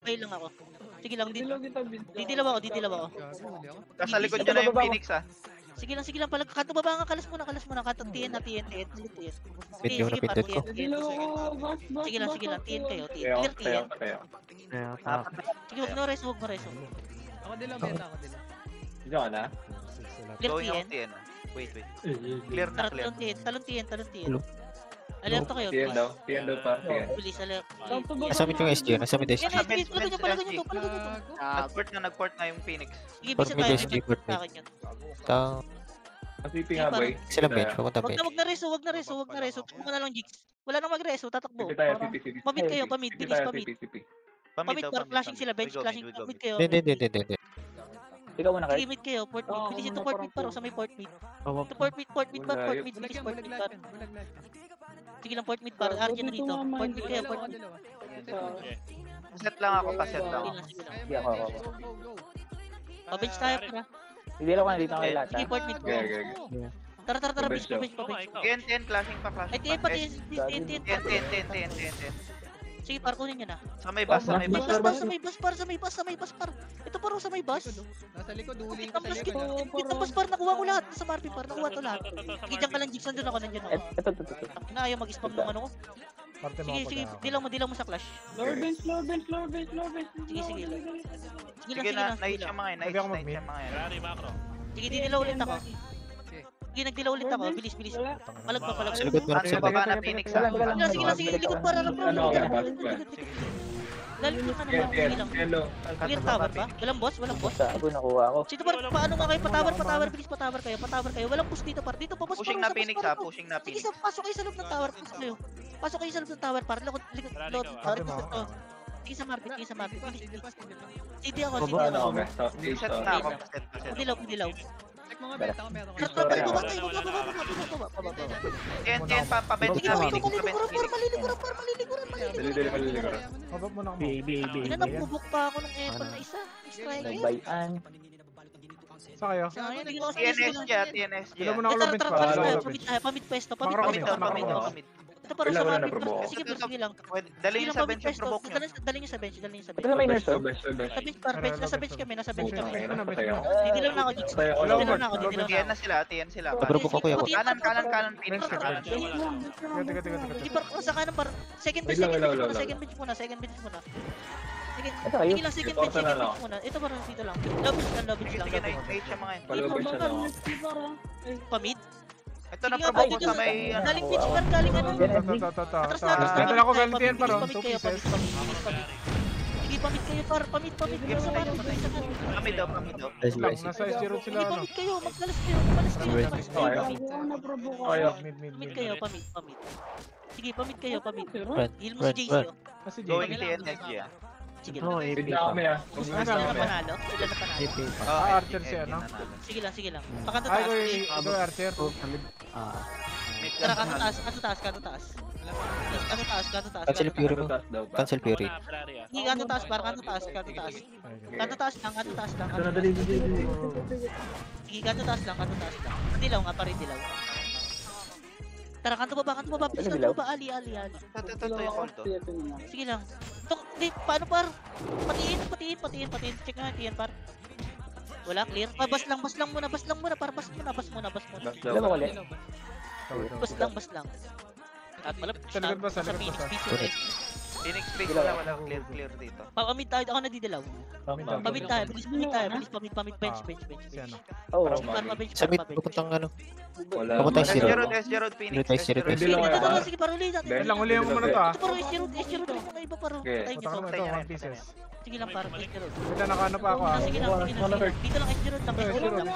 standby lang ako. Sige lang, didilaw ako. Nasa likod nyo na yung Phoenix ah. Sige lang, kanto baba nga, kalas muna, kanto, TN. Video na pindot ko. Sige lang, TN kayo, clear TN. Sige, huwag mo reso. Ako dilaw, beta ako dilaw. Diyan ka na? Clear Going TN. out TN. Wait. Clear na, clear. Talon TN. Alerto kayo, TN daw. TN daw pa. TN. Bilis, alert. Nasamit yung SG, nasamit SG. Yan, palagan nyo to. Nagport na yung Phoenix. Sige, Port bisa mid, tayo. SG, port mid. Akin yan. Tang, Nasiping nga boy. sila bench, pumunta Wag bench. na reso. Huwag na lang jigs. Wala nang magreso, tatakbo. Sige tayo, CP. Pamit kayo, pamit, CP bilis, tayo, pamit. CP. Pamit, flashing sila, bench, flashing, pamit kayo. Hindi. Ikaw muna kayo. Sige, mid kayo, port mid. Bilis ito, port mid paro, sa may port mid. Ito, port mid, bilis, Bulag port mid yan. par. Sige lang, port mid par, Arjun na dito. Port mid kayo, port mid. Paset lang ako, paset lang. Sige lang. Hindi ako. Pabench tayo, para. Hindi lang ako nandito ng lahat. Sige, port mid. Okay. Tara, Bench bench pa. TN, flashing pa, flashing Ay, TN pa, TN. TN. Sige, par, kunin nyo na. Sa may bus, Sa may bus, par. Ito paro sa may bus. Nasa likod, huling Kita ko sa likod. Kita bus, par, nakuha ko lahat. Sa Marpi, par, nakuha to lahat. Sige, dyan ka lang, jigs, nandun ako. Ito. Na, ayaw mag-spam ng ano ko. Sige, dilaw mo sa clash. Lower bench. Sige. Sige na, night siya mga yun. Sige, didilaw ulit ako. Sige, nagdilaw ulit ako. Bilis. Palag pa. Sa likod mo Sa baba na Phoenix ah. Sige, likod para lang. Ano ka ba? Dalit yung ano, sige lang. Hello. Clear tower ba? Walang boss? Sago nakuha ako. Sito par, paano nga kayo? Patower, bilis patower kayo. Walang push dito par. Dito pa push Pushing na Phoenix ah, pushing na Sige, Phoenix. pasok kayo sa loob ng tower. Pasok kayo sa loob ng tower par. Likod tower. Sige sa Marpi. Bilis. CD ako. Ano ka ba? Set na ako, paset. Dilaw. Check mga beta ko, meron ko. TN, pabench na Phoenix. Malilikuran. Ina, nabubuk pa ako ng Apple na isa. Striker. Nagbayan. Saan kayo? TNSG ah, TNSG Ilan mo ah. na ako low bench pa? Pamit pwesto. Pamit. Ito Ito para sa Wala Marpi. na provoke. Sige lang. Dali nyo sa bench yung provoke nyo. Dali nyo sa bench. Ito na may nurse. Sa bench par. Nasa bench kami. Nasa tayo. Didilaw na ako, Jigs. Didilaw na ako. TN sila. Nabrubok ako yan. Kanan, Phoenix ka kanan. Sige par, sa kanan par. Second bench muna. Ito kayo. Sige lang, second bench muna. Ito par, dito lang. Low bench lang. Sige, night siya mga yun. Palabas siya na. Pamid. Ito na provoke sa may... Galing bench par, galing ano. Atras na. Ito na ako galing TN pa ron. Pamid kayo, pamid. Sige, pamid kayo par. Pamid. Sa kanan. Pamid daw. Nasa SG road sila ano. Pamid kayo, magkalas kayo. Pamid kayo, pamid. Sige, pamid kayo. Heal mo si JC. Kasi Going TNSG ah. Sige lang. Bigla kami ah. Sila na panalo. Archer siya, no? Sige lang. Pakanta Ay, taas. ito Archer. Tara, kanto taas. Cancel Fury mo. Cancel Fury. Sige, kanto taas lang. Sige, kanto taas lang. Dilaw nga, pare dilaw. Tara, kanto baba. Please, kanto baba. Ali. Ito yung call to. Sige lang. Paano par? Patiin. Check nga, tiyan par. Wala, clear. Bas lang muna. Par, bas muna. Ilan mo ulit? Bas lang. At malapit Sa likod ba? Sa likod ba? Phoenix space wala clear dito. Pamit tayo, ako nadidilaw. Pamit tayo, bilis pamit, bench. Oo. Sa mid, pupuntang ano. Wala. Pupunta yung zero. SG Road Phoenix. SG Road. Pwede lang ah. Sige, paro ulit. Ben. Lang, ulihan mo muna to ah. Ito paro, SG Road, mga iba paro. Okay. Tayo Punta ka nyo. na ito, 1 pieces. Sige lang, paro, SG Road. Wala, nakaano pa ako ah. Sige lang. Dito lang, SG Road lang.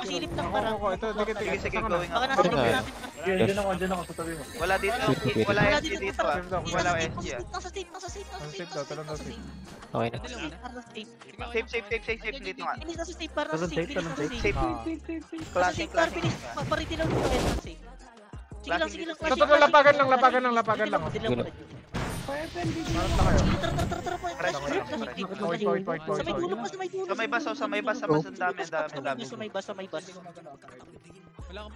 Silip lang para. Ito, dikit. Sige, going Baka up. nasa loob natin. Diyan ako sa tabi mo. Wala dito. Wala SG dito ah. Wala SG ah. Nasa safe. Okay na. Safe dito nga. Bilis nasa safe, para nasa safe. Safe. Classic, bilis. Paritilaw dito, nasa safe. Sige lang. Ito, lapagan lang. Tara po. Point. Sa may dulo. Sa may bus. Ang dami. Sa may bus.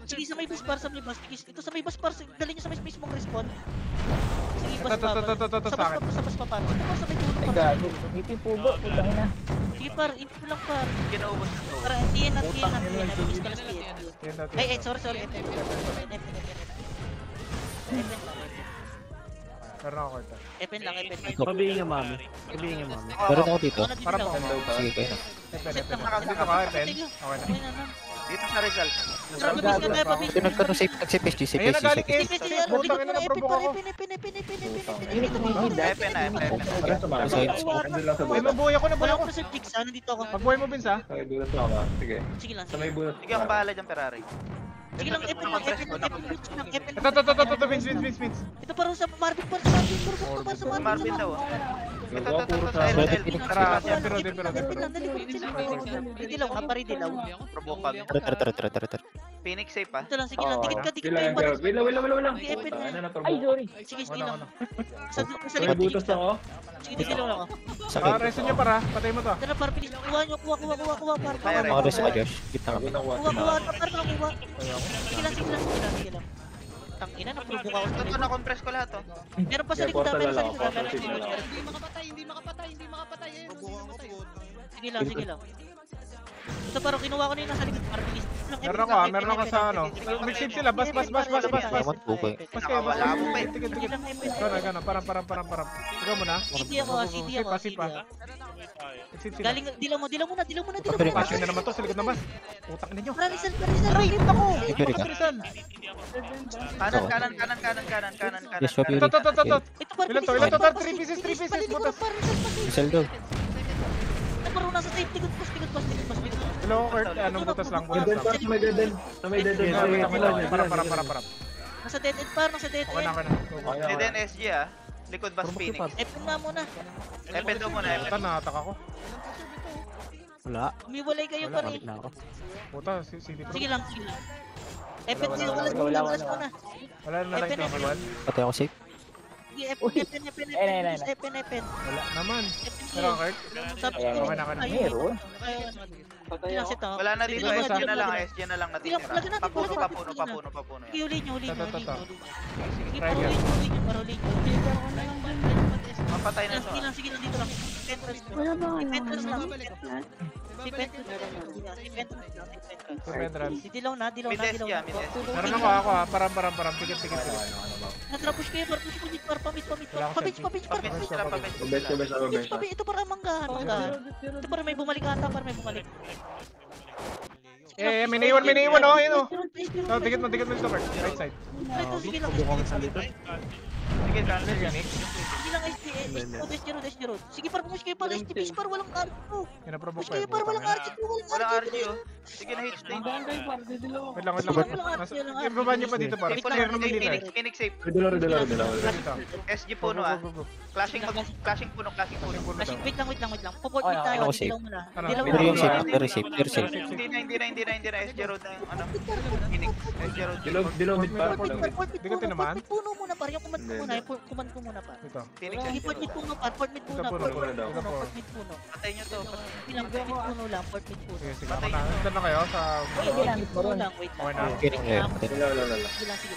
Sige, sa may bus par. Ito sa may bus par. Dali nyo sa may mismong respawn. Sige, Ito, bas ito, pa. ito, ito, ito, sa akin. Bas pa par. Ito sa may dulo Ay, par. gago. Ngiti pugo. Putang ina. Sige par, ito lang par. Kinaubos na to. Para tiyan at tiyan at tiyan. Nabibis ka lang tiyan. Yan natin. Ay, sorry. Epen. Meron ako ito. Epen lang. Pabihin nga mami. Pabihin nga mami. Meron ako dito. Parang Parang pa. Sige, kayo na. Epen. Dito ka, Epen. Okay na. Dito sa Rizal. Nag-save SG, save Ayun na SG, galing save case. SG. Putang ina, naprovoke ako. Ini tumigil. Epen na, Epen. Ay, mabuhay ako, nabuhay Wala ako. ko na sa jigs, nandito ako. Pagbuhay mo, Vince, ha? Sige lang. Sige ako bahala dyan, Ferrari. Sige lang, Epen lang. Ito, Vince. Ito parang sa Marvin par. Sa Marvin daw. Ito, sa Pwede LL. Phoenix. Tara, pero. Epen lang, dali ko. Hindi lang, kapari dilaw. Probokag. Tara. Phoenix safe pa. Ito lang, sige lang. Dikit ka yung par. Wala. Sige, Epen na. Ay, sorry. Sige lang. Sa May likod. butas ako. Sige, dilaw lang ako. Sakit. Reso nyo para, patay mo to. Tara par, bilis. Kuha nyo, kuha par. Kaya rin. Mga res ka, Josh. Gitna kami. Kuha, par lang, kuha. Sige lang. Tangina, naprobok ako sa Ito, likod. na-compress ko lahat, oh. Meron pa sa likod, meron sa likod. Hindi makapatay. Ayun, hindi makapatay. Sige lang. Ito parang kinuha ko na yung nasa likod. Parang bilis. Meron ako sa ano. Mix-save sila, bas. Naman po ko eh. Bas kayo, bas. Wala mo pa eh. Tigil. Gano'n, parang. Ikaw mo na. CD ako. Passive pa. Exit sila. Galing, dilaw mo. Passing na naman to, sa likod naman. Utang na nyo. Parisal. Aray, hit ako! Fury ka. Rizal. Kanan. Yes, Fury. Ito. Ito parang Ilan to? Three pieces, butas. Isal daw. Ito parang nasa safe. Likod pas. Hello, Kurt. Anong butas lang? May dead. May dead. Para. Nasa dead end par. Okay na. Then SG, ah. Likod bus Phoenix. Epen na muna. Epen daw muna, Epen. Puta, nakatak ako. Wala. Umiwalay kayo pa rin. Balik na ako. Puta, CD Pro. Sige lang. Epen, Wala, sige wala, lang. wala. Alas mo na. Wala na lang ito, Kawal. Patay ako safe. Sige, Epen. Wala naman. Pero, Kurt. Sabi Ayan, ko, okay na. Meron. Sige lang, sit ako. Wala na dito, Sige, SG sige, na lang, sige. SG na lang Sige, natitira. lagyan natin, Papuno. Sige, yan. huli nyo. Sige, Try huli again. nyo. Mapatay na to. Sige lang, dito lang. Pentress lang. Si Pentress lang. Si Dilaw na. Mid SG, ah, mid SG. Meron ako ha. Parang. Tigil. Natrapush kayo, push ko, pamit. Wala akong Pabit. Sila pa, Ben. Ito para manggahan. Ito para may bumalik ata, para may bumalik. May naiwan, oh. Yun, oh. Tigil mo dito, Kurt. Right side. Ito, sige lang. Sige, cancel yan. Sige lang, SG road. Sige, para push kayo, para SG, para walang RG. Pinaprovoke Push kayo, para walang RG. Walang RG, oh. Sige na, hit stay. Wait lang. Ibaba nyo pa dito, para. Clear naman dito, eh. Phoenix safe. Dito. SG puno, ah. Go. Clashing puno. Wait lang. Poport mid tayo. Ako safe. Dilaw mo na. Ano? Dilaw mo Pero na. yung safe, very safe. Hindi na. SG road na yung ano. Phoenix. SG road. Dilaw mid pa. Di ka tinamaan? Port mid puno muna, par. Yung command ko muna, par. Ito. Phoenix Sige, SG port mid road. puno, par. Port mid puno. Ito, puno. Port mid puno. Patay nyo to. Bilang port mid puno lang, port mid puno. Sige, ako na. Nandun na kayo sa... Ay, ginamit mo ron. Wait Okay lang. na. Kidding ngayon. Patay. Sige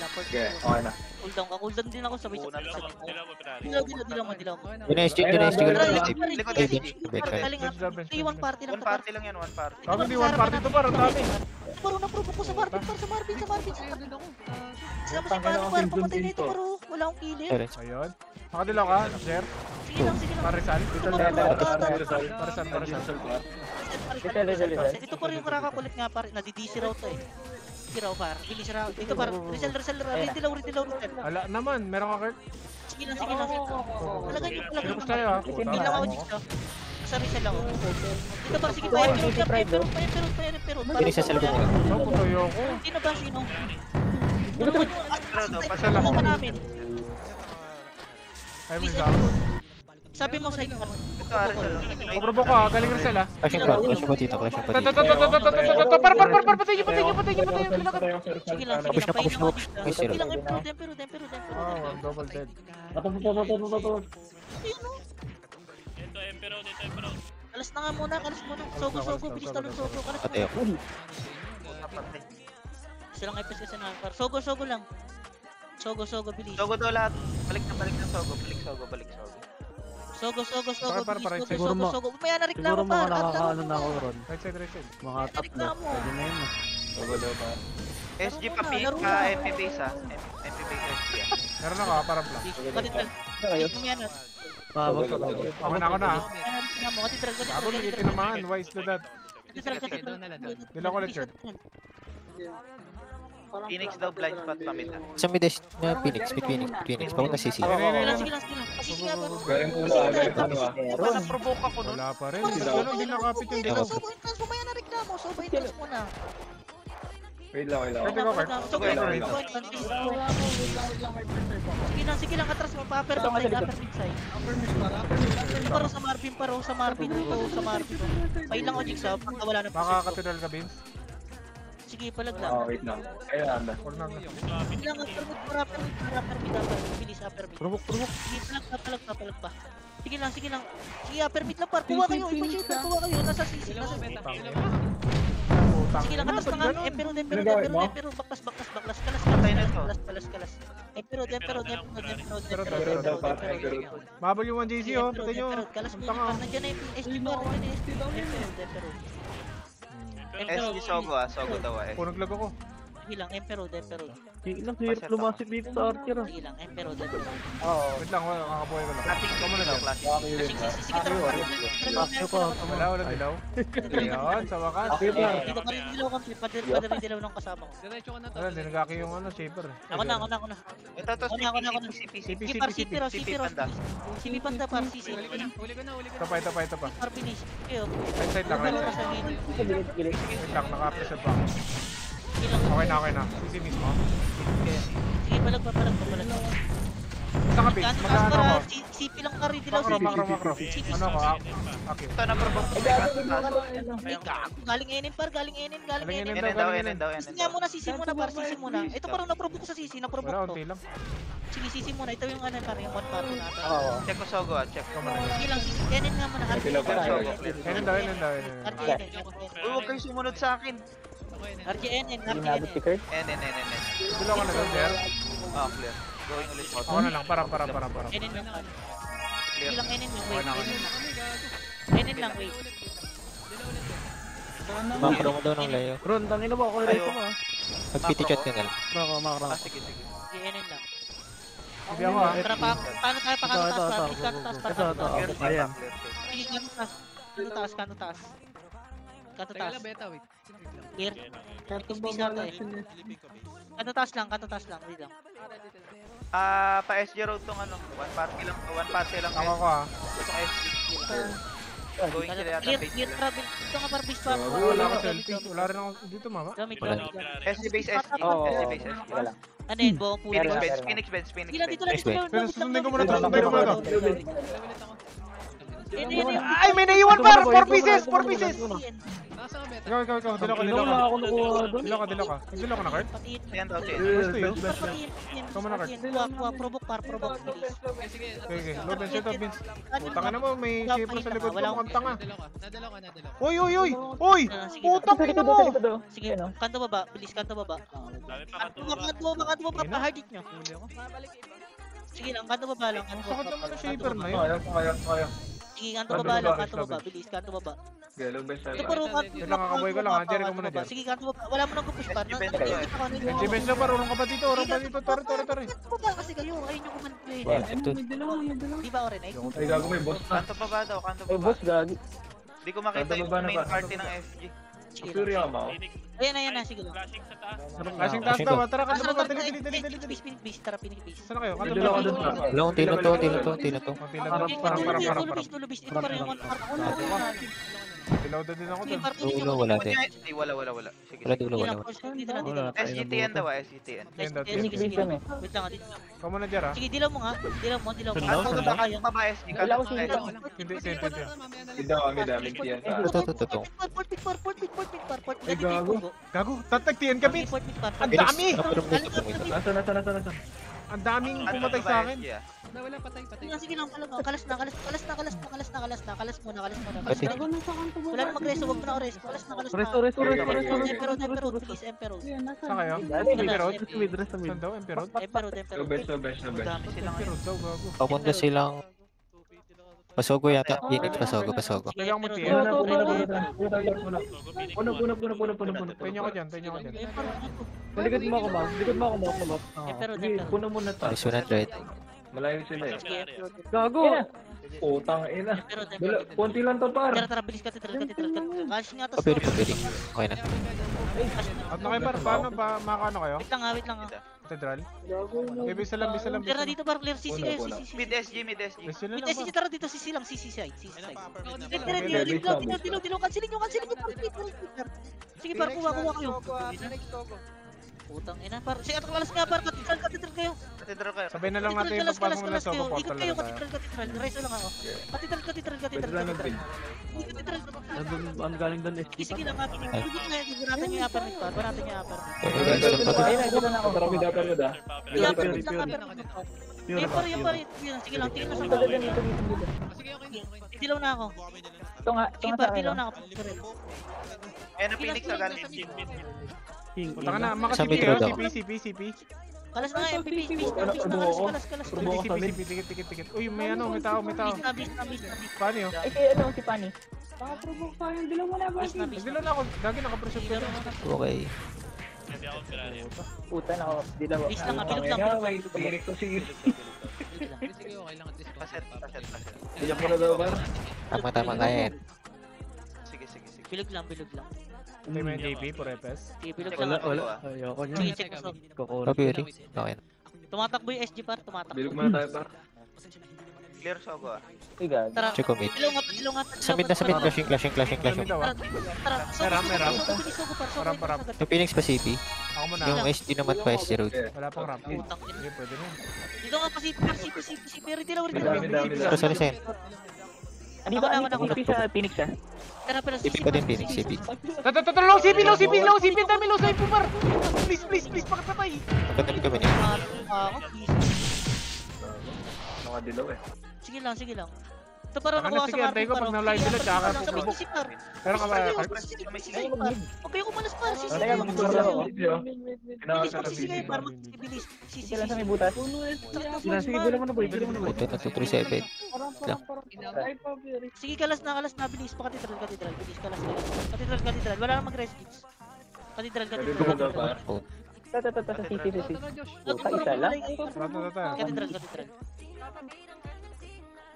lang, port mid puno. Okay na. Cool down din ako sabay. Dilaw mo. Yun na SG, safe. Likod Ay, SG. bench. Bench ka. Galing one party lang. One party lang yan, one party. Sabi hindi one party to, parang dami. Paro na-provoke ko sa Marvin. Sama si Paro, pamatay na ito, Paro. Wala akong kill. Terence. Ayun. Nakadilaw ka, Jer. Sige lang. Parisal. Parisal. Ito pa rin yung karakakulit nga, par. Nadidisi raw to eh. Hindi raw, par. Bilis raw. Ito, par. Rizal. Ridilaw. Wala naman, meron ka, Kurt. Sige lang. Palagay nyo. Tapos tayo, ha. Hindi lang ako dito. Sa Rizal ako. Ito, par. Sige, pa-epero. Yun isa sa likod mo. So, putuyo ko. Sino ba? Sino? Pasal ako. Ano namin? Ay, Rizal. Sabi mo sa inyo. Ito, Arizal. Paprovoke ko, ha. Galing Rizal, ha. Clashing pa dito. Par, patay nyo. Sige lang. Push na. Push Sige zero. lang. Tempero. Oh, I'm double dead. Kalas na nga muna. Sogo. Bilis talon sogo. Kalas Patay muna. ako. Silang FPS kasi na. Sogo lang. Sogo, bilis. Sogo daw lahat. Balik na Sogo. Balik Sogo. Sogo, Par, bilis. siguro Sogo. Maya na Siguro reklamo mga par. nakakaano na ako ron. Right side. Mga tatlo. Reklamo. Pwede na yun. Sogo daw pa. SG pa P, laro ka na. MP base ha. MP base SG ah. Meron ako, parang plan. Katitral. Maya na. Mabot ka Sogo. Ako na ah. Katitral. Ako may tinamaan, wise to that. Katitral. Dila ko Richard. Phoenix daw blind spot pa mid ah. Sa mid dash na Phoenix. Pag nasisi. Sige lang. Sige nga par. Galing po na. Diba na-provoke ako nun? Wala pa rin. Hindi nakapit yung dilaw. Sogo, intras mo. Maya na reklamo. Sogo, intras mo na. Wait lang. Pwede ko, Kurt. Sogo, Sige lang, atras mo. Pa-upper mid side. Paro sa Marvin. Pay lang o Jigsaw, pagka wala na Baka katulal ka, Vince. Sige, palag lang. Wait lang. Kaya anda. Or na. Sige lang, upper mid, bilis, upper mid. Prubok. Sige, palag pa. Sige lang. Sige, upper mid lang, par. Kuha kayo, nasa sisi. Sige lang, atras na nga. Pero, baklas. Patay na to. Kalas. Pero, Mabal yung 1JC oh. Pati nyo. Kalas mo, Tanga. nandiyan na yung SD bar. SG Sogo ah. Sogo daw ah. Punag lag ako. Sige lang, Emperor. Ilang hirap lumasip dito sa Archer. Sige lang, Emperor. Wait lang, kakabuhay ko lang. Classic ka muna daw. Classic. Sige, tara. Wala dilaw. Ayun, sa wakas. Dito pa rin dilaw kami, padarin dilaw ng kasama ko. Wala, dinagaki yung shaper. Ako na. Ito to Sige, par, CP Panda. CP Panda, par, CC. Ito pa. Par, finish. Okay, Right side lang, right side. Wait lang, naka-pressure pa ako. Sige lang. Okay na. Sisi mismo. Sige, palag pa. Saan ka, Vince? Magkano ako? CP lang kari, dilaw Makro. CP. Ano ako? Okay. Ito na-provoke ko. Galing enin. Enen daw. Sisi muna, par, sisi muna. Ito parang na-provoke ko sa sisi, na-provoke Wala, to. unti lang. Sige, sisi muna. Ito yung parang yung one par natin. Check ko Sogo ah. Check ko muna. Sige lang, sisi. Enin nga muna. Ayun daw. Huwag kayo sumunod sa akin. RGNN. Enen. Dilo ko na doon, sir. Clear. Going ulit out. Ako na lang, para. Enin lang. Clear. Sige lang, enin lang. Okay na. Enin lang, wait. Makro mo daw ng layo. Ron, tangin mo ako rin mo ah. Mag-PT-chat ka na lang. Makro. Sige. Sige, enin lang. Hindi ako ah. Tara pa, paano tayo pa kanto taas? Kanto taas. Clear. Ayan. Sige, kanto taas. Kanto taas. Clear. Space natin eh. Kanto taas lang. Wait lang. Pa SG road tong ano. One party lang. Ako ah. Ito SG. Going sila yata Clear, base clear nila. travel. Ito nga par base pa. Wala ako selfie. Wala rin ako dito, mama. Gamit. SG base SG. SG base SG. Ano yun, buong pulo. Phoenix bench. Hindi lang dito lang. Pero susundin ko muna to. Enin. Ay, may naiwan par! 4 pieces! Ikaw. Dilo ko. Wala ako nakuha doon. Dilo ka. Dilo ko na, Kurt. Patiin. Yan daw, Chen. Gusto yun. Patiin. Ikaw muna, Kurt. Kuha, provoke par, bilis. Okay. Load and shoot up, Vince. Tanga na mo, may shaper sa likod ko. Wala Mukhang tanga. Nadala ko. Uy! Putang ina mo! Sige, kanto baba, bilis kanto baba. Kanto baba, pa-hard hit nyo. Sige lang, kanto baba lang. Ang sakit naman ng shaper na yun. Kaya. Sige, kanto baba, bilis, kanto baba. Galing best Ito paro, Yun lang, kakaboy ko lang, ha? Jerry ko muna dyan. Sige, kanto baba, wala mo nang push par. Benji bench na par, urong ka pa dito. Tore. Kanto baba kasi kayo, ayun yung kumanto Wala, eh. ito. Di ba, Oren? Ay, gago may boss na. Kanto pa ba daw? Kanto Eh, pa ba? boss, gagi. Di ko makita yung main party ng SG. Sige Fury lang. ako. Ayan na, sige lang. Flashing taas daw, tara, kanto ba? Dali. Base, tara, pinipis. Saan kayo? Kanto Dilo ako ba? doon pa. Wala, unti na to. Parang. Tulubis. Ito pa rin yung one par. Dilaw din ako Sige, doon. par, finish Dulo, yung wala one. din. Ay, wala. Sige. Wala dulo, Sige wala. lang, push. Dito lang. SGTN daw ah, SGTN. Sige. Wait lang, dito. Ikaw muna dyan, ha? Sige, dilaw mo nga. Dilaw mo. Kanto ba? Kanto pa ba SG? Wala ako Kanto pa ba? Hindi. Hindi ako kami daming tiyan sa. Ito. Port. Ay, gago. Gago, tatagtiyan ka, Vince. Port. Ang dami! Nakapirong dito. Nasaan? Ang daming pumatay sa akin. Wala, patay. Sige lang, kalas na muna. Pati. Wala na mag-reso, wag mo na reso. Kalas na. Resto. Emperor, please, Emperor. Saan kayo? Dali, Emperor? sa mid, rest sa mid. Saan daw? Emperor? Emperor. No best, no best, no best. Dami silang Emperor daw, gago. Papunta silang... Pasogo yata. Phoenix, pasogo. Lagyan mo TN. Puno. Penyo ko dyan. Likod mo ako, Bob. Emperor. Puno muna ta. Alis 100. Malayo sila eh. Gago! Putang ina. Emperor. Konti lang to par. Tara, bilis ka, katedral. Cash nga to. Papiri. Okay na. At na kayo par, paano ba makakano kayo? Wait lang. Katedral? Bisa lang. Tara dito, par, clear, CC kayo, Puno. CC. Mid SG. Bisa na lang CC, ba? tara dito, CC lang, CC side. Okay, Dilo, cancelin nyo, par. Sige, par, kuha kayo. Putang ina, par. Sige, atakalas nga, par, katedral kayo. Katedral kayo. Sabay na lang natin yung pagpasok mo na sa Ikot portal kayo, na tayo. katedral. Reso lang ako. Katedral. Ang galing doon, SG. Sige lang, kapit. Banatan nyo yung upper nito, par. Banatan nyo yung upper. Ayun na ako. Marami dapat yun ah. Sige lang, tingin na sa Dito, mga. dito. Dilaw na ako. Ito nga Sige, sa par, akin. dilaw na ako. Ayan ang Phoenix sa galing. Punta ka na, Sa makasipi metro kayo, daw. CP. Kalas na nga, MVP. Kalas. Tikit. Uy, may tao. Bis na. Paano yun? Ay, kaya ano, si Pani. Bis na. Nagdilo na ako, lagi nakapresyon ko. Okay. Puta na ako. Dilaw. Bis lang, bilog lang. May tinik to si Paset. Iyak mo na daw par. Tama kaya yan. Sige. Bilog lang. Hindi mo yung JP, Purepes. Sige, bilog Check lang. ko Wala. ah. Ayoko Sige, niya. check mo. Kukunin. Papiri. Okay na. Tumatakbo yung SG, par. Tumatakbo. Bilog muna tayo par. Clear Sogo ah. Ay, gag. Tara. Check ko mid. Dilaw nga. Sa mid. Clashing. Ano daw ah? Tara. Meram. Sogo, par. Param. Yung Phoenix pa CP. Ako muna. Yung SD naman pa SD road. Wala pang ramp. Putang ina. Sige, pwede na. Dito nga pa si Pero dilaw. Dami. Pero sa lisen. Dito, Ako. CP sa Phoenix ah. Pero CP ko din Phoenix. CP. Low CP, dami low side po par. Please, pakatapay. Magkatabi kami niya. Mga dilaw eh. Sige lang. Ito parang Baka nakuha sige, antay ko pag na-live ulit, tsaka pupulubok. Pero ka ba, Carp? May Sige, huwag kayo kumalas par. Sisi Teka, kayo. magdudula ako. Bilis pa, sisi kayo par. Bilis. Sisi lang sa may butas. Sige, bilo mo na boy. Ito na 237. Sige, kalas na. Bilis pa, katedral. Bilis, kalas. Katedral. Wala nang mag-rest gigs. Katedral. Bilog daw par. Ito, sa CC. Puta, isa lang. Tata. Katedral.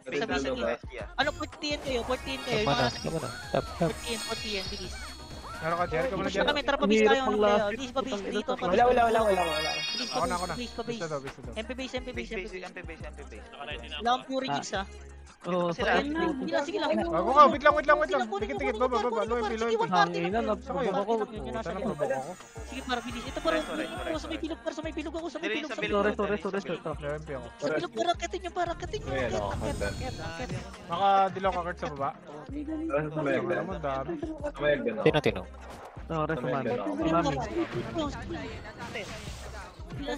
Katedral daw ba SG ah. Ano, 14 kayo. Yung Tama mga na. Tap. 14, bilis. Meron ka, Jer? Kamuna, Bilis Jer? na kami, tara pa base tayo. Bilis pa base dito. Wala. Bilis Ako na. pa base. Basta daw. MP base. MP base. Wala akong pure gigs ha. Oo, Sila. Sige lang. Bago ka, wait lang. Tikit. Baba. Low MP. hangina, nagpapabok ako. Puta, napabok ako. Sige, para bilis. Ito para sa may bilog. Sa may bilog ako. Dili, sa Sorry. Low MP ako. Sa bilog para raketin nyo. Ayan, ako. Baka dilaw ka, Kurt, sa baba. Sa may Ano naman, dami. Tino. Sorry, sumami.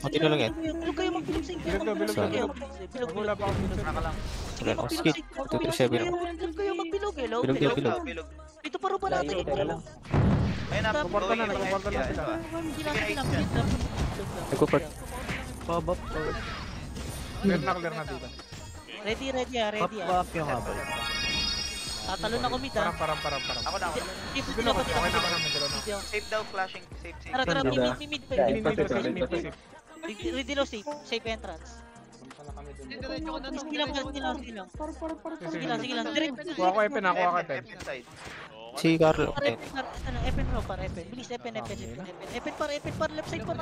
Tino lang yan. Bilog kayo magbilog sa inyo. Bilog. Wala pa ako dito. Wala akong skid. 237 ako. Bilog kayo magbilog. Bilog. Ito paro ba natin? Teka lang. Ayun na, Nagpaporta na sila. Nagpo-port. Pabap. Clear na dito. Ready Pop ah. up yung habol. Tatalon ako mid ah. Parang. Ako na. Dilaw ka, okay na kami. Dilaw na. Safe daw, flashing. Safe. Tara, mid pa. Yeah, Hindi dito, safe. Ready low safe entrance. Sige lang. Sige lang. Direct. Kuha ko Epen, ako ka Ted. Left side. Si Carlo. Epen bro, para Epen. Bilis, Epen. Epen par, left side par.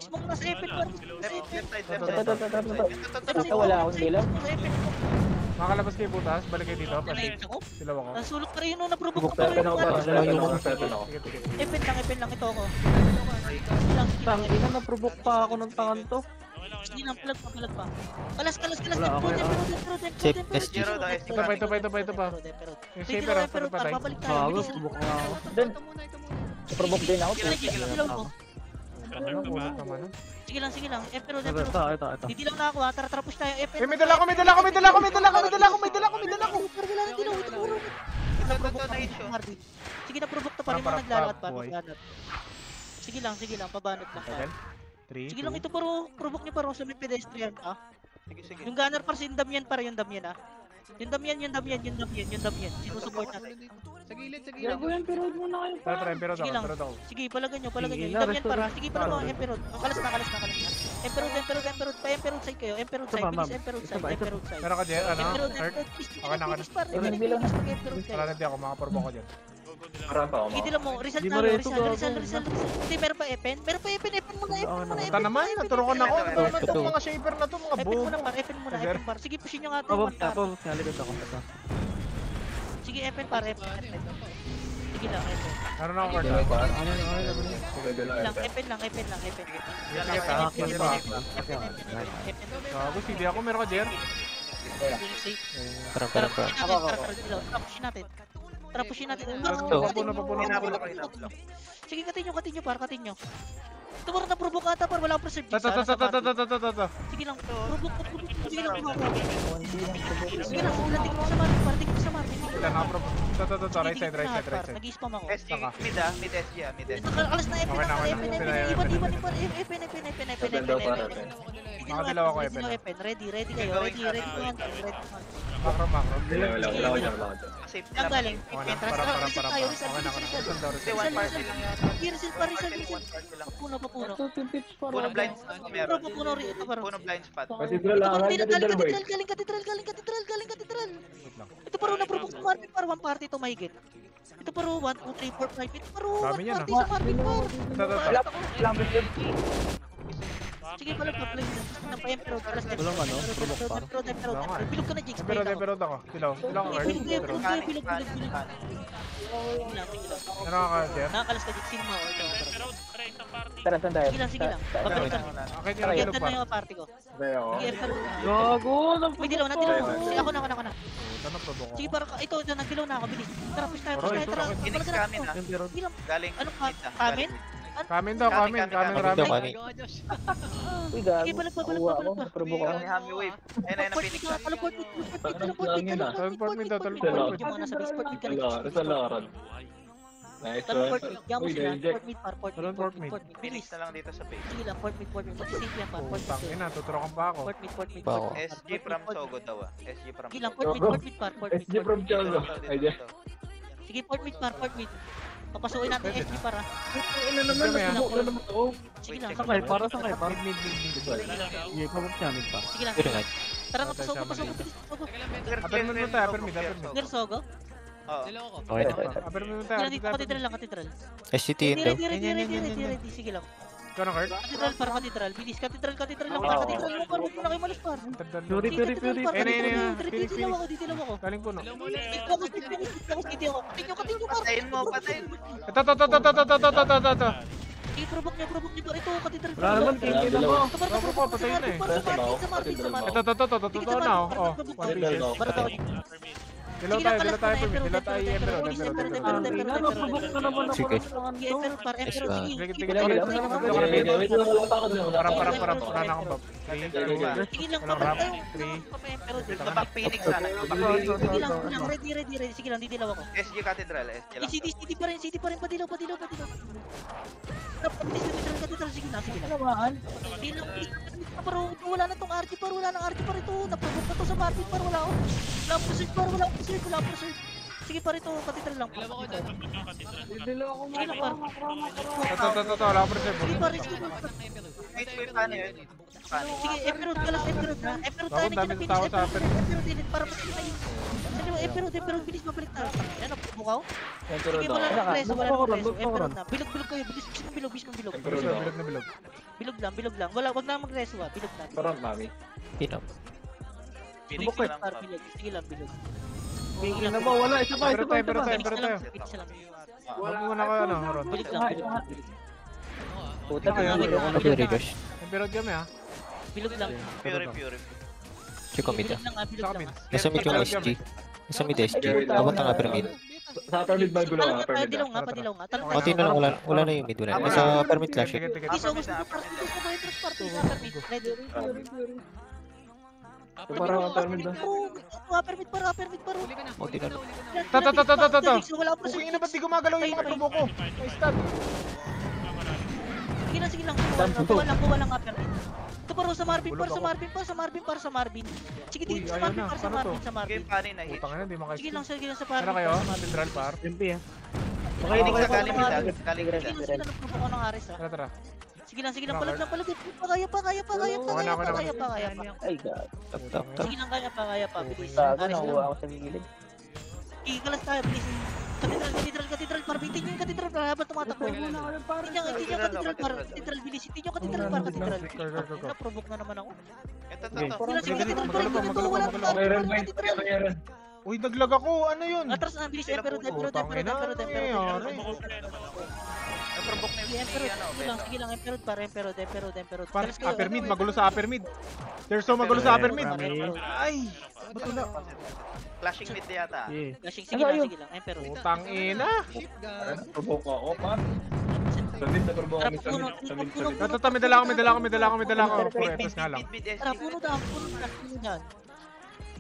Smoke na sa Epen par. Left side. Ito, wala akong dilaw. Makalabas kayo butas, balik kayo dito. Kasi dilaw ako. Nasulok pa rin yun, naprobok pa Pepen rin ako yun. par. Pepen ako. Sige. Epen lang, ito ako. Tang ina, na-provoke pa ako ng tangan to. Sige lang, palag pa. Kalas. Wala ako, Safe SG. Zero daw, SG. Ito pa. Yung safer, pero patay. Babalik tayo. Bago, provoke nga ako. Doon. Provoke din ako. Dilaw mo. Tama na. Sige lang, Emperor. Ito. Hindi lang nakakuha, tara push tayo. Eh, may dala ko. Par, wala nang dilaw, ito puro. Ito na issue. Sige na, provoke to pa rin mga naglalakad pa. Magbanat. Sige lang, pabanat lang. Tagal. 3, Sige lang, ito paro, provoke niyo paro sa may pedestrian ah. Sige. Yung gunner par yung Damian para yung Damian ah. Yung Damian. Sinusupport natin. Sa gilid. Gago yan, pero huwag muna kayo pa. pero Sige lang. ako. Sige, palagan nyo. Sige, Yung Damian para. restore. Sige, palagan mo, Emperor. Kalas na. Emperor. Pa-Emperor side kayo. Emperor side. Ito ba, Bilis Emperor ito side. ba, ito? Emperor side. Meron ka dyan, ano? Emperor, Hurt? bilis par. Ilan bilang? Emperor Wala na side. di ako, makaporbo ko dyan. Parang pa ako. Hindi lang mo, result Di na, mo rin result. ito, Hindi, meron pa Epen muna. Ito naman, naturukan ako. Ito naman itong mga shaper na to, mga Epen bobo. muna par. Sige, pushin nyo nga ito. Pabab, One par. pabab. Nalikod ako. Ito. Sige, Epen par. Sige lang, Epen. Ano na ako, Mark? Dalawa par. Ano? Lang, Epen lang. Sige, Epen, pa. Epen, Sige, pa. Epen. Gago, CD ako, meron ka dyan. Safe. Parang. Tara, pushin natin. Papuno. Sige, continue, par. Ito parang na-provoke ata, par. Wala akong preserve. Tata. Sige lang, provoke. Sige lang, tingin ko sa Marvin. Ilan nakaprobo. Tata, right side. Nag-i-spam ako. SG, mid SG. Ito, alas na Epen. Iwan. Epen. Nakadilaw ako, Epen. Ready kayo. Ready. Macro. Wala ko dyan. Safe Ang lang. galing. Okay na, Reset tayo. Okay na. Reset daw. Kasi one party lang yan. Reset. One party lang. Papuno. Ito, pimpits pa. Puno blind spot meron. Papuno rin. Ito parang. Puno blind spot. Katedral lang. Galing katedral. Ito paro na provoke sa Marvin par. One party to mahigit. Ito paro 1, 2, 3, 4, 5. Ito paro Dami one yan, party sa Marvin par. Tata. Sige pala pa-play na pa-emperor. Walang ano, provoke par. Bilog ka na, Jigs. Pero ako. Dilaw ko, Earth. Bilog. Meron ka dyan. Nakakalas ka, Jigs. Sino mo? Tara, saan tayo? Sige lang. Pabalik ka. Okay, Tara, tulog Ganda pa. na yung party ko. Kaya ako. Sige, emperor. Gago, May dilaw na. Sige, ako na. Ano probo ko? Sige, parang ito, nagdilaw na ako. Bilis. Tara, push tayo. Tara. Phoenix kami na. Emperor. Sige lang. Galing. Ano ka? mid na. Kamin? Kamin rami. Kami. Uy, gago. Sige, balik pa. Nakuha ako, naprovoke ako. Galing Hami wave. Ayun na Phoenix na. Teleport mid. Teleport mid daw. Yung mga nasa base, port mid ka na. Rizal lang. Nice Teleport one. mid. Gamo Uy, sila. Dayjack. Port mid. Phoenix na lang dito sa base. Sige lang, port mid. Mag-save yan pa. Port Putang mid. ina, tuturukan pa ako. Port mid. Pa ako. SG from Sogo daw ah. SG from Sige lang, Sogo. port mid par. SG from Cholo. Ay, dyan. Sige, port mid par. Papasukin natin SG para. Ano naman, Sige, may naprovoke na naman ako. Sige lang. Saan kayo? Para saan kayo? Para Mid. Sige, pabab siya. Mid pa. Sige lang. Pero nga. Tara, pasok. Bilis. Upper mid mo tayo, upper mid. Nil Sogo. Oo. Okay na. Upper mid mo Sige tayo. lang, dito katedral lang, katedral. SCT yun daw. Ready. Sige lang. Ikaw na, Kurt? Katedral para katedral. Bilis, katedral lang para katedral. Huwag mo na kayo malas par. Puri. Ditilaw ako. Galing puno. Dito ako. Patayin mo. Ito. Sige, provoke niyo par. Ito, katedral. Wala naman, tingin na mo. Gago ko, patayin na eh. Ito. Totoo na ako. Oh, one piece. Dilaw tayo, permit. Dilaw tayo, Emperor. Provoke na naman ako. Sige. Emperor par. Sige. Parang wala na akong bab. 3, Sige lang, walang papag rap. tayo. 3, Emperor. Kapag Phoenix sana. Sige lang, ready. Sige lang, didilaw ako. SG Cathedral. SG lang. City pa rin, padilaw. Katedral, sige lang. Namaan. Dilaw, pero wala na tong RG par, ito. Naprovoke na to sa Marvin par, wala ako. Wala akong preserve. Sige par, ito, katedral lang. Dilo ako Sige lang par. Ito. Wala akong preserve. Sige par. Wait, paano yun? Paano? Sige, Emperor tayo Bakit na dami finish. tao sa akin? Emperor din, para mas tayo. Sige, Emperor, bilis mabalik tayo. Ano, provoke ako? Sige, wala nang preso. Emperor na. Bilog kayo, bilis kang bilog. Bilog lang. Wag na mag-reso ah, bilog lang. Parang mami. Hinap. Phoenix na lang. Par, bilog. Sige lang, bilog. Tingin na ba? Wala. Isa pa. Pero Phoenix tayo. na lang. Wag muna kayo, Ron. Bilog lang. Puta, Kaya, Very gosh. Emperor kami ha. Bilog lang. Pure. Check ko mid ah. Bilog lang. Sa amin. Nasa mid yung SG. Nasa mid SG. Abot ang upper mid. Sa upper mid ba gulo Talong nga, upper nga, mid. dilaw nga, padilaw nga. Talong Konti na lang, wala na yung mid. Wala na. Sa permit clash. Sige, sige. Iso gusto ko para gusto ko entros party sa permit. Ready. Parang upper mid ba? Permit para. Huli ka na. Konti na lang. To. Wala pa Kung ina ba't di gumagalaw yung mga probo ko? May stab. Sige lang. Kuha lang upper mid. Ito para sa Marvin, para sa Marvin. Sige, Uy, sa ayun Marvin, na. para sa Paano Marvin, to? sa Marvin. Game parin na hit. Putang ina, di Sige makaisip. lang sa Ano Marvin. kayo? para sa Marvin. Central par. MP ah. Phoenix sa galing mid. Sige Galing mid. lang, nagpupo ko ng Ares ha. Tara. Sige lang, palag. Kaya pa. Ay, God. Tap. Sige lang, kaya pa, bilis. Gago, Ares nakuha lang. ako sa gilid. Ikalas tayo, bilis. Katedral, par, bitin nyo yung katedral, para habang tumatakbo. Hindi nyo katedral, par, bilis. Hindi nyo katedral, par, katedral. Go. Naprovoke na naman ako. Ito. Sige, katedral, par, Magalang. wala Okay, red mind. Okay, red. Uy, naglag ako. Ano yun? Atras na, bilis, Emperor. Putang ina. Nangyayari. Naprovoke na yung si ano. Sige lang, Emperor, par, Emperor. Par, upper mid. Magulo sa upper mid. There's so magulo sa upper mid. Ay. Ba't wala? Flashing mid yata. Sige lang, Emperor. Putang ina. Shit, gago. Provoke ako, pa. Sa mid na provoke Tara, kami sa mid. Sa mid. Ito, may dala ako. Puretas nga lang. Tara, puno dyan.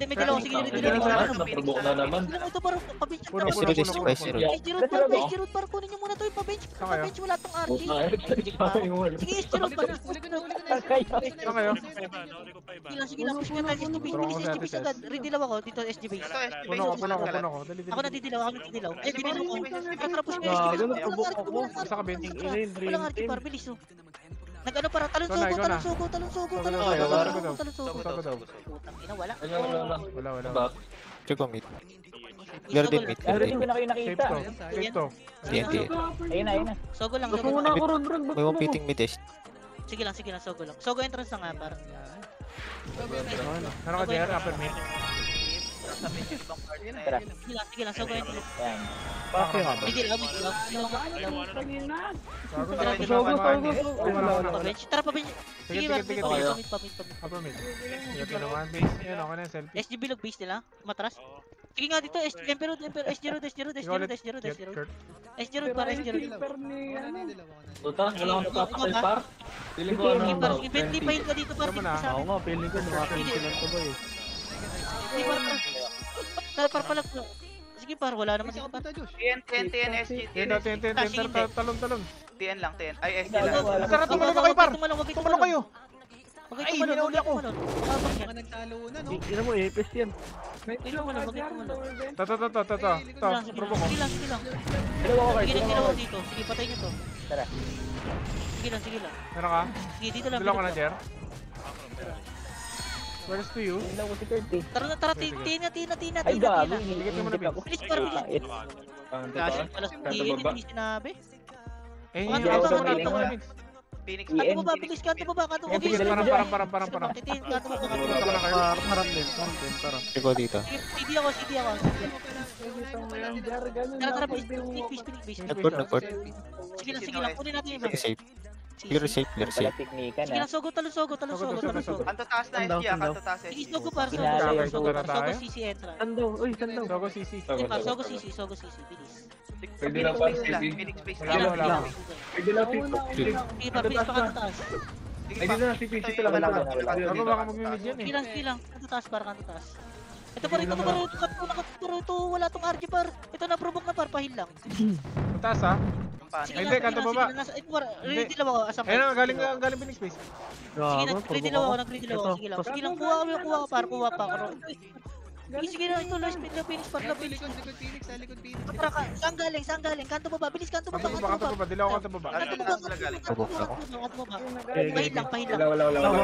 Hindi, may dalawa, sige, Provoke na naman. Ito parang pabench Puno. Jirut par, kunin nyo muna to yung pabench. Saan kayo? Pabench, wala tong RG. Okay. Sige, Jirut par. Huli ka na. Saan kayo? Sige lang, push ka tayo, SG base agad. Redilaw ako, dito SG base. Ito, SG Puno ko. Dali. Ako nadidilaw. Eh, bininom ko. Tara, push ka SG base. Isa ka bench. Walang RG par, bilis oh. Nag-ano para, talon Ikaw sugo. Gusto ko daw. Putang ina, wala. Wala. Check mid. Clear din mid. Pero hindi ko na kayo nakita. Safe to. TNT. Ayun na. Sogo lang. May competing mid test. Sige lang, sogo lang. Sogo entrance na nga par. Ano ka, JR? Upper mid. Tara. Sige lang, sogo entrance. Yan. Bakit ka ba? Didilaw. Pabench. Tara, pabench. Sige, Sige. pamit. Upper mid. Ito na one base. Yan, ako na yung selfie. SG bilog base nila. Matras. Sige nga dito, Emperor, SG Road. SG Road para SG Road. Tuta, wala akong napapakal par. Feeling ko ano. Sige par, hindi pa yun ka dito par. Tama na. Oo nga, feeling ko nakakita lang to ba eh. Sige par. Tara par palag. Sige par, wala naman dito par. TN, SG. Talon. TN lang, TN. Ay, SG lang. Tara, tumalon na kayo, par. Tumalon kayo. Ay, ninauli ako. Mga nagtalo na, no? Ina mo, epes yan. Tumalon. Probo ko. Sige lang. Dalawa ko, Sige Kurt. lang dito. Sige, patay nyo to. Tara. Sige lang. Meron ka? Sige, dito lang. Dalaw ka na, JR? Where's to you? Dalawa ko si Kurt eh. Tara, tina. Ay, gago. Bigyan mo na, Hindi ako. Bilis, par, bilis. Ait. Kasi pala hindi sinabi. Eh, Mga ito tao, mo na, tao, ito mo na, tao. mix. Phoenix. Kanto ba, bilis, kanto ba? Sige, Parang. Titiin, kanto ba? Punta ko na kayo. Parang din, tara. Check ko dito. CD ako. Tara, please. Nagport. Sige lang, kunin natin yung iba. Safe. Clear safe. Wala teknika Sige na. lang, talon sogo. Kanto taas na SG, kanto taas Sige, SG. sogo par, Kilala yung sogo tayo. CC entra. Sando, uy, sando. Sogo CC. Sige par, sogo CC, bilis. Pwede lang par, pwede. Phoenix space Wala. Pwede lang pick. Sige par, bilis pa kanto taas. Ay, di na, si PC talaga Wala, na. wala. Sogo baka mag-mid yan eh. Sige lang, kanto taas. Ito pa rin, ito, wala tong RG par. Ito na provoke na par, pahil lang. Taas ha? Sige Hindi, lang, kanto baba. Ito par, ready lang ako, asam. Ayun na, galing Phoenix space. Sige na, Gago, ready lang ako, nag-ready lang ako. Sige lang, kuha pa ako. Sige na, ito, last spin na finish par, na finish. Likod Phoenix, likod Phoenix. Saan galing? Kanto baba, bilis, kanto baba. Kanto baba. Dilaw kanto baba. Pahil lang. Wala. Dilaw.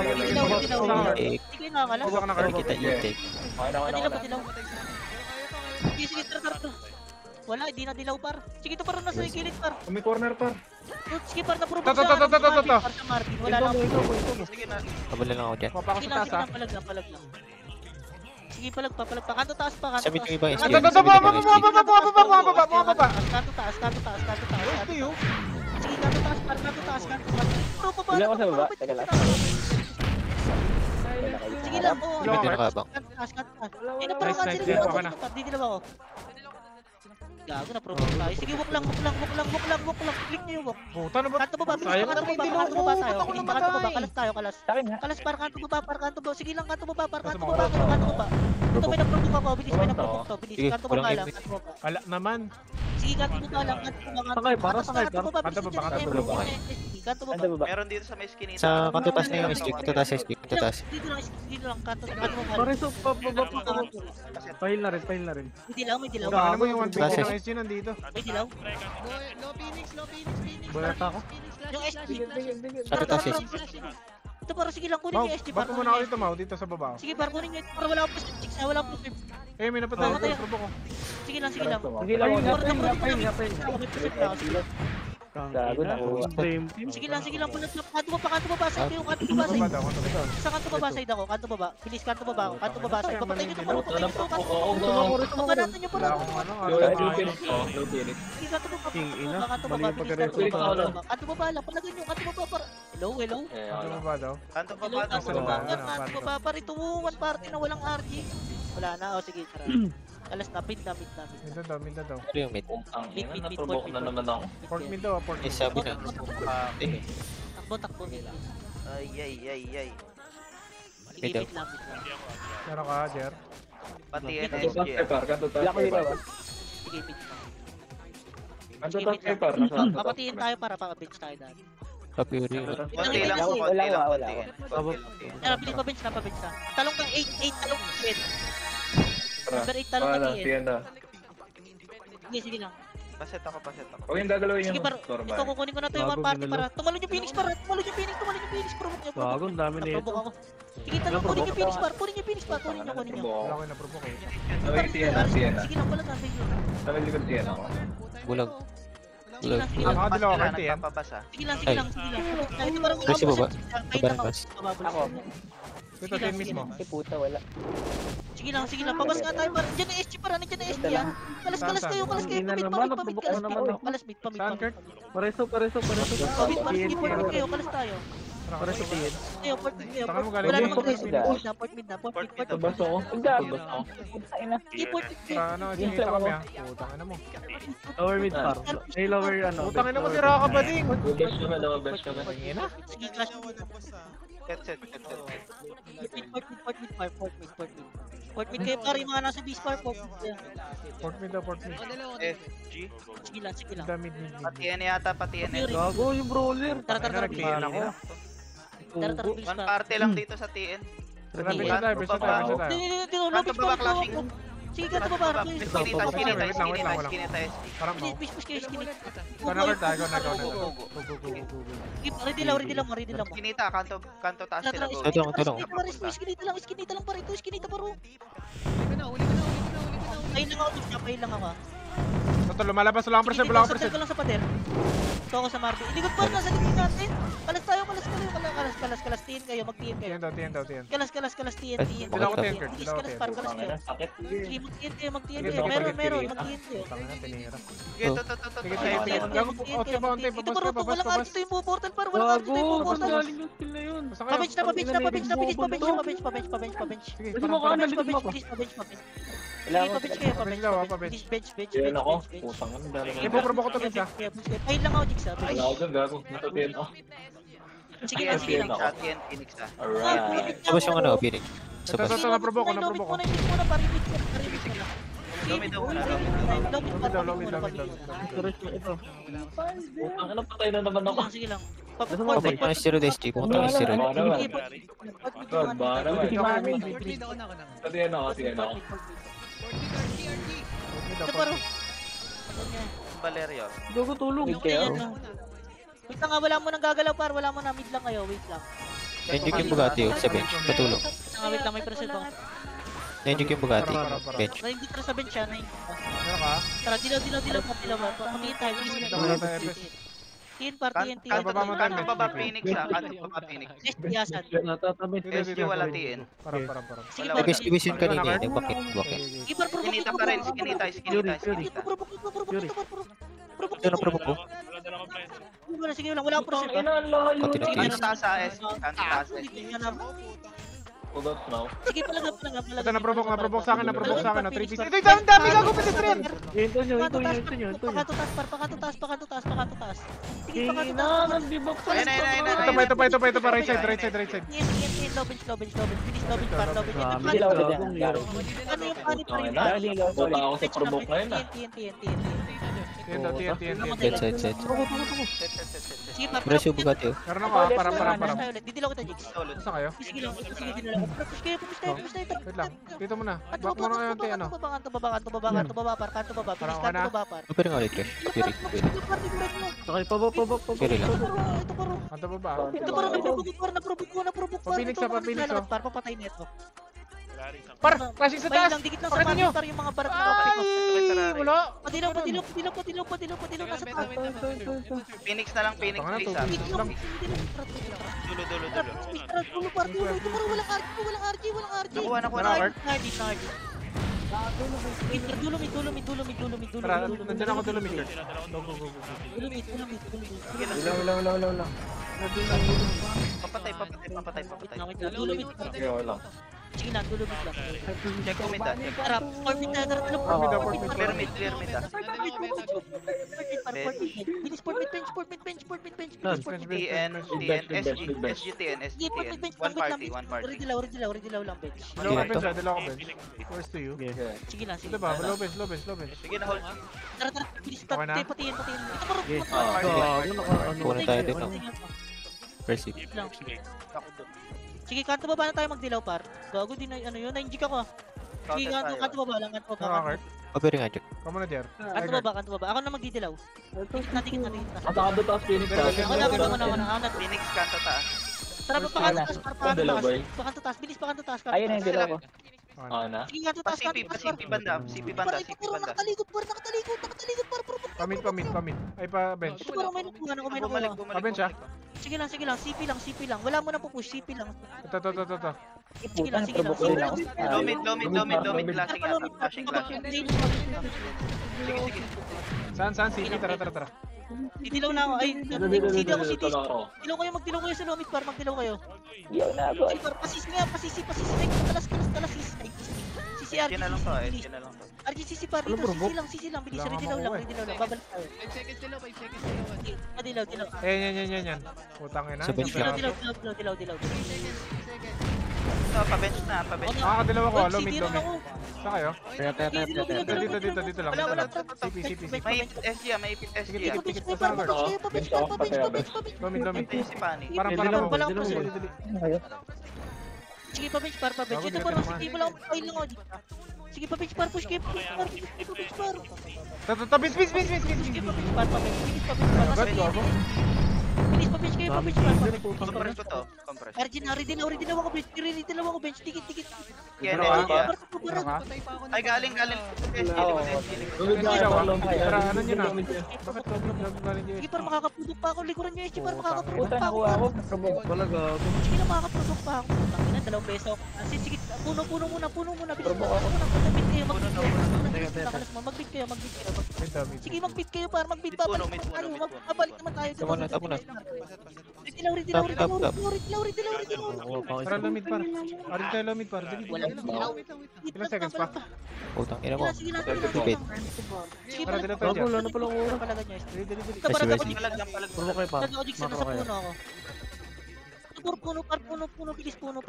Take. Sige nga kalas. Huwag ka na kayo. Kita i-take. Dilaw. Sige, tara. Wala, hindi na dilaw par. Sige, ito parang nasa gilid par. May corner par. Sige par, na-provoke To. sa Marvin. Wala lang. Sige na. Tabala lang ako dyan. Papa ko Sige sa lang, taas ha. palag lang. Sige, palag pa. Kanto taas pa, Sabit yung ibang SG. Baba. Kanto taas. Where's to you? Sige, kanto taas. Wala ako sa baba. Teka lang. Sige lang, oo. Hindi na nakabang. Kanto taas. Hindi na parang Nice, kanto. nice, nice. Okay na. Didilaw ako. Gago na provoke tayo. Sige, walk lang. Click niyo yung walk. Puta na ba? Kanto baba, bilis Sayang kanto naman, baba, hindi kanto baba ako. tayo. Ba't ako Kanto baba, namatay? kalas tayo, kalas. Sa akin nga. Kalas para kanto baba. Sige lang kanto baba, Kasi kanto mga baba. Ito may na-provoke ako, bilis may Wala na-provoke to. Bilis, Sige, kanto baba walang lang, aim. kanto baba. Wala naman. Sige, kanto baba lang, kanto baba. Sangay, para sangay, Kanto baba, Kanto bilis baba, dyan, kanto kanto baba. baba. Kanto baba. Ano ba? Meron dito sa may skinita. Sa kanto taas na yung SG. Kanto taas SG. Kanto taas. Dito lang, kanto baba. Pareso, pahil na rin. May dilaw. Puta na mo yung 150 Clases. ng SG nandito. May dilaw. Low Phoenix. Boyata ako. Yung SG. Kanto taas SG. Ito para sige lang kunin Mau, yung SG. bato muna ako dito, Mau. Dito sa baba. Sige, para kunin yung para wala akong positive. Wala akong positive. Eh, may napatay. Mamatay. Probo ko. Sige lang. Sige lang. Pahil. Gago na. Dream team. Sige lang. Kanto baba side yung kanto baba side. Baba daw, kanto baba. Sa kanto baba side ako, kanto baba. Bilis kanto baba ako, kanto baba side. Papatay niyo to, Puta na po. Oo, Papanatan niyo Wala para. akong ano. Low Phoenix. Low Phoenix. Sige kanto baba. King ina. Kanto Mali baba, yung bilis pagkareso kanto sa baba. Kanto baba lang, palagan niyo, kanto baba para. Hello. Kanto baba daw. Kanto pa Hello, ba? kanto Kanto baba. baba. Kanto baba para ito, one party na walang RG. Wala na, sige, tara. Alas na, mid na. Mid na daw. Ano yung mid? Ang ina, na-provoke na naman ako. Port mid daw, port Eh, mid. sabi na. Eh, Takbo nila. Ay. Sige, Middle. mid lang. Meron ka, Jer? Pati Kanto NSG. taas kay par. Kanto taas kay par. Sige, mid lang. Kanto taas kay par. Nasa kanto taas. Papatiin tayo para pa-bench tayo dati. Papuri. Konti lang. Wala. Tara, bilis pa-bench na. Talong ka, 8 talong ka, 8. Number 8 talong ka, Wala, 8. siya na. Sige lang. Paset ako. Huwag yung gagalawin Sige, yung para, store ito kukunin ko na to yung Bago one party ginalaw. para. Tumalon yung Phoenix, provoke niyo. Gago, ang dami na ito. Naprovoke ako. Sige, talong, kunin yung Phoenix par, kunin niyo. Wala ko na provoke eh. Sabay siya na. Sige lang, pala na, sige lang. Sabay likod siya na ako. Bulag. Sige lang, sige lang. Mga dilaw ka, Sila Marty, yan. nagpapabasa. Sige lang. Ito parang Kasi baba. Kahit Baba lang pass. Ako. Ito, 10 mismo. Eh puta, wala. Sige lang. Pabas nga tayo para. Nandiyan na SG para, nandiyan na SG ah. Kalas kayo. Ina naman, naprovoke ko naman ako. Kalas mid, pamid. Saan, Kurt? Pareso. Pamid, sige, port mid kayo, kalas tayo. Pareso tiin. Kayo, port mid kayo. Saan mo galing? Wala namang Port SG. mid, Port mid na. Tabas ako. Ang gago. Tabas ako. Puta ina. Sige, port mid kayo. Para ano, sinita kami ah. Putang ina mo. Lower mid par. Eh, lower ano. Putang ina mo, tira ka ba ding? Double kami, double bench kami. Tingin na. Sige, clash. Set. Port mid kayo pare, yung mga nasa base par, port mid kayo. Port mid daw, port mid. SG. Sige lang. Mid. Pati N yata, pati N. Gago, yung brawler. Tara, Nag-TN ako. bilis One pa. party lang dito sa TN. Tara, bisa tayo. Dito, lobis baba pa. clashing. Sige, kanto baba. Skinita, SG. Parang, Push kayo, skinny. Ikaw na, tayo. Go. Ready lang mo. Skinita, kanto taas sila. Go. Tulong. Skinita lang pare, skinita paro. Uli ka na. Pahin lang ako. Ito, lumalabas. Wala akong percent. Wala akong percent. Ko lang sa pader. Ito ako sa Marby. Likod pa, nasa likod natin. Kalas tayo. TN kayo, mag-TN kayo. TN daw. Kalas, TN. Wala ko TN, Kurt. Bilis, Wala ko kalas, TN. par, kalas kayo. Sakit. Sige, mag-TN Sige, kayo. sige, Meron, sige. mag-TN kayo. Putang ina, tinira. Sige, to. Sige. Gago, outro pa konti. Ito Babas. walang arts ito yung portal par, walang arts ito yung Gago, portal. galing yung skill na yun. Basta kayo. Pa-bench na. Sige, Pwede parang mo kanan, Pa-bench. bilis mo ako. Wala akong Pa-bench kayo, Pa-bench daw, pa-bench. Bench. Yan ako. Putang ina, dami Hindi nga. po provoke ko to, Vince ah. Pahin lang ako, Jigs ah. Wala ako dyan, gago. Nasa TN ako. Sige TN, lang. Phoenix, TN, Phoenix. Alright. Tapos yung ano, Phoenix. Sa bas. Ito, naprovoke ko. Lobit muna, parimit ko. Lomid daw muna. Ito. Putang ina, patay na naman ako. Sige lang. Papunta ng zero SG. Pumunta ng zero. Baka naman. God, baka naman. Port mid ako na. Sa TN ako, TN ako. Ito paro. Valerio. Gago, tulong. Mid kayo. Wait lang nga, wala mo nang gagalaw par, wala mo na, mid lang kayo, wait lang. Nandiyo yung Bugatti sa bench. Patulong. Wait lang, may present ako. Nandiyo yung Bugatti. Bench. Naimbit ka na sa bench siya, Meron ka? Tara, dilaw. Pagkakiin tayo, please. Wala tayo, Ernest. TN par, TN. Kanto baba mo tayo, baba Phoenix SG yasan. Natatabi. SG wala TN. Parang. Sige, Wala, par. Nag-squeeze yun kanina eh. Nagbakit. Sige, par, provoke Skinita ito, pa rin, provoke skinita. ito, provoke ito, par. Provoke Ito na provoke ko. Sige lang, wala akong Putang present. ina, ang layo. Konti na Kanto case. taas sa SG. Kanto taas sa SG. 2 dots now. Sige, palagap. Ito, na-provoke sa akin, 3 piece. Ito, ang dami gago pedestrian! Hinto nyo. Pakatutaas. Sige, King na, pakatutaas. nag-debuff pa. Ayun. Ito pa, right side. Yan, low bench. Bilis low bench par. Dilaw ka dyan. Ano yung pani pa rin? Buta ako sa provoke na yun ah. Set. Sige, par. Presyo Bugatti. Meron ako ah, parang. Didilaw kita, Jigs. Saan kayo? Sige, didilaw. Push kayo. Wait lang. Dito muna. Back mo na kayo onti, ano. Kanto baba, par. Parang Kanto na. baba, par. Pero nga ulit, Crash. Piri. Okay, pabok. Piri lang. Ito paro. Kanto ba ba? Ito paro, naprovoke ko. Papinix na, papinix, oh. Par, papatay neto. Par! Flashing sa May taas! lang, dikit lang sa Pakita nyo! par yung mga barat na kapatid ko. Ay! Wala! Padilaw, nasa taas. Phoenix na lang, Phoenix Tanga na, please two ah. pieces lang. Dulo. Dulo, par, ito paro, walang RG. Nakuha. Dulo. Tara, nandyan ako dulo, Mika. Go. Dulo. Papatay. Okay, wala. Sige na, dulo lang. Check ko mid ah. Tara, orbit na, tara. Clear mid ah. Bilis, bench. TN, SG, One party. Redilaw lang, bench. Dalawa ko bench. First to you. Sige na. Ito ba? Low bench. Sige na, hold. Tara, bilis, Okay na? patiin. Ito paro. Puna tayo din, no? First hit. Lang. Sige, kanto baba na tayo magdilaw, par. Gago din na, ano yun, na-injik ako ah. Sige, kanto baba lang. Nakakart. Pabiri nga, Jack. Come on, Jer. Kanto baba. Ako na magdidilaw. Dikit na. Matado taas Phoenix ah. Ako na. Phoenix kanto taas. Tara, pakanto taas. Pakanto taas. Bilis, pakanto taas. Ayun na yung dilaw ko. Ah na. Sige, kanto taas. CP banda. Nakatalikod, par. Pamit. Ay, pa bench. Ito parang may nakuha. Pa-bench, ah. Sige lang. CP lang. Wala mo na po push. CP lang. Ito. Sige lang. Lomid. Flashing. Sige. Saan? CP, tara. Didilaw na ako. Ay, CD ako, CD. Magdilaw kayo sa lomit, par. Magdilaw kayo. Yaw na ako. Par, pasisi. Talas. CCR. Yan na lang to. RGCC par dito. CC lang. Bilis, redilaw lang. Babalik tayo. 5 seconds dilaw. Dilaw. Yan. Putang ina. Sa bench lang. Dilaw. Pa-bench na. Makakadilaw ako, low mid. Saan kayo? Dito lang. Wala. CP. May SG ah. Low mid. Ito yung si Pani. Parang Wala mo. ko pa, Dali. Sige, pa-bench. Ito parang sige mo lang. Ay lang ako. Sige, pa-bench par. Push kayo. Pa-bench par. Bis. Sige, pa-bench par. Bilis, pa-bench par. Bilis, pa-bench kayo. Compress ko to. RG na, redilaw ako, bench. Dikit. Yan, Ay, galing. Tara, ano nyo na? Bakit galing Sige, par, makakaprodok pa ako. Likuran nyo, SG, par, makakaprodok Puta, pa ako. nakuha ako. Provoke. Talaga. Sige na, makakaprodok pa ako. Tangina, 2 beses ako. Sige, puno muna. Bilis, Provoke ako. magbit kayo. Magbit kayo. Sige, magbit kayo, par. Magbit pa. Babalik naman tayo. Tapo na. Redilaw. Tara, low mid par. Arin tayo low mid par. Dali. Ilang seconds pa? Putang ina mo. Sige, Tipid. Tara, dala tayo Gago, dyan. wala na palang oras. Dali. Palag. Provoke kayo pa. Nasa puno ako. Puno, bilis puno.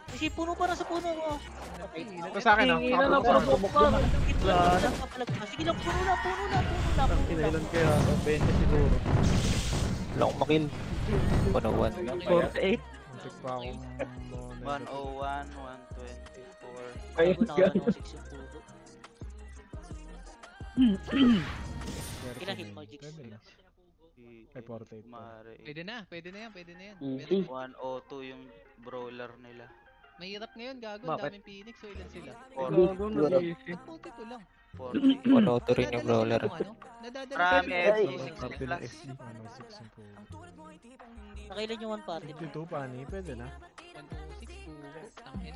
Kasi puno para sa puno ko. Ito sa akin, no? King na, provoke pa. Sige lang, puno na. Inailan kaya. 20 siguro. Wala akong makill. 101. 48. Muntik pa akong... 101, 124. Ayun, guys. Ilang hit mo, Jigs? Ay, 48. Pwede na yan. Easy. 102 yung brawler nila. Mahirap ngayon, gago. Bakit? Daming Phoenix. So, ilan sila? Gago, nag-easy. 42 lang. 40. 102 rin yung brawler. Nadadala Marami Ay. SG 60 plus. 106 yung po. Nakailan yung 1 party? 52 pa, ni? Pwede na. 106 po. Tangin.